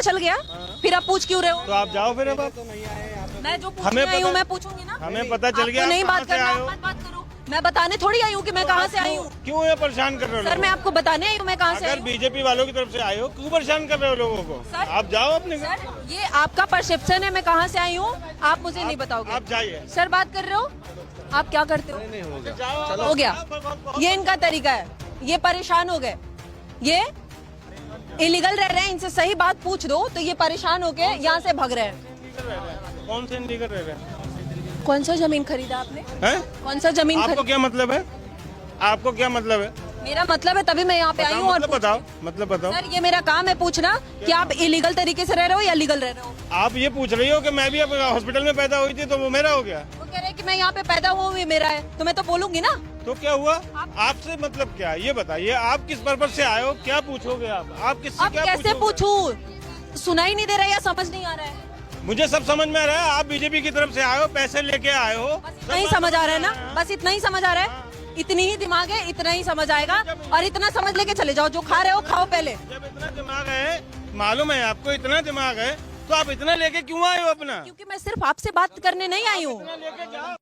पता चल गया? फिर आप पूछ क्यों रहे हो? तो आप जाओ फिर अब आप। मैं जो पूछने आई हूँ मैं पूछूंगी ना। हमें पता चल गया आपको नहीं आप बात कहाँ से करना, आए हो। आप मत बात करो। मैं बताने थोड़ी आई हूँ कि मैं कहाँ से आई हूँ। क्यों ये परेशान कर रहे हो सर मैं आपको बताने आई हूँ मैं कहाँ से आई अगर हूँ। बीजेपी वालों की तरफ से आए हो क्यों परेशान कर रहे हो लोगों को? सर, आप जाओ अपने घर। सर ये आपका परसेप्शन है मैं कहाँ से आई हूँ, आप मुझे नहीं बताओगे। आप जाइए। सर बात कर रहे हो, आप क्या करते हो? जाओ हो गया, ये इनका तरीका है, ये परेशान हो गए, ये इलीगल रह रहे हैं, इनसे सही बात पूछ दो तो ये परेशान होके यहाँ से भाग रहे हैं। कौन से इलीगल रह रहे हैं? कौन सा जमीन खरीदा आपने? हैं? कौन सा जमीन आपको खरीदा? क्या मतलब है? आपको क्या मतलब है? मेरा मतलब है तभी मैं यहाँ पे आई हूँ। और मतलब बताओ, मतलब बताओ। सर ये मेरा काम है पूछना कि आप इलीगल तरीके से रह रहे हो या लीगल रह रहे हो। आप ये पूछ रही हो कि मैं भी हॉस्पिटल में पैदा हुई थी तो वो मेरा हो गया। वो कह रहे हैं कि मैं यहाँ पे पैदा हुआ हूँ ये मेरा है, तो मैं तो बोलूंगी ना। तो क्या हुआ? आपसे मतलब क्या है? ये बताइए, आप किस पर्पज से आए हो? क्या पूछोगे आप किससे अब क्या कैसे पूछोगे? पूछूं? सुनाई नहीं दे रहा है या समझ नहीं आ रहा है? मुझे सब समझ में आ रहा है। आप बीजेपी की तरफ से आए हो, पैसे लेके आए हो। इतना ही समझ आ रहा है ना? बस इतना ही समझ आ रहा है, इतनी ही दिमाग है, इतना ही समझ आएगा। और इतना समझ लेके चले जाओ, जो खा रहे हो खाओ पहले। जब इतना दिमाग है, मालूम है आपको इतना दिमाग है, तो आप इतना लेके क्यों आए हो अपना? क्योंकि मैं सिर्फ आपसे बात करने नहीं आई हूँ। लेके जाओ।